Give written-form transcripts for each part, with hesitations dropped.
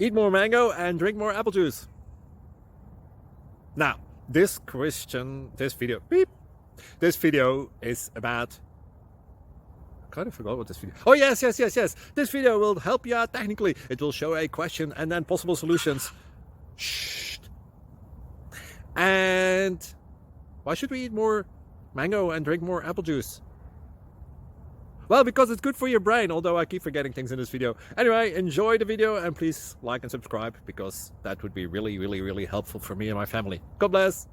Eat more mango and drink more apple juice. Now, this video is about... I kind of forgot what this video... Oh, yes. This video will help you out technically. It will show a question and then possible solutions. Shh. And why should we eat more mango and drink more apple juice? Well, because it's good for your brain, although I keep forgetting things in this video. Anyway, enjoy the video and please like and subscribe, because that would be really helpful for me and my family. God bless!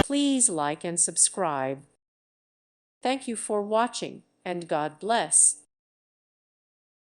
Please like and subscribe. Thank you for watching, and God bless.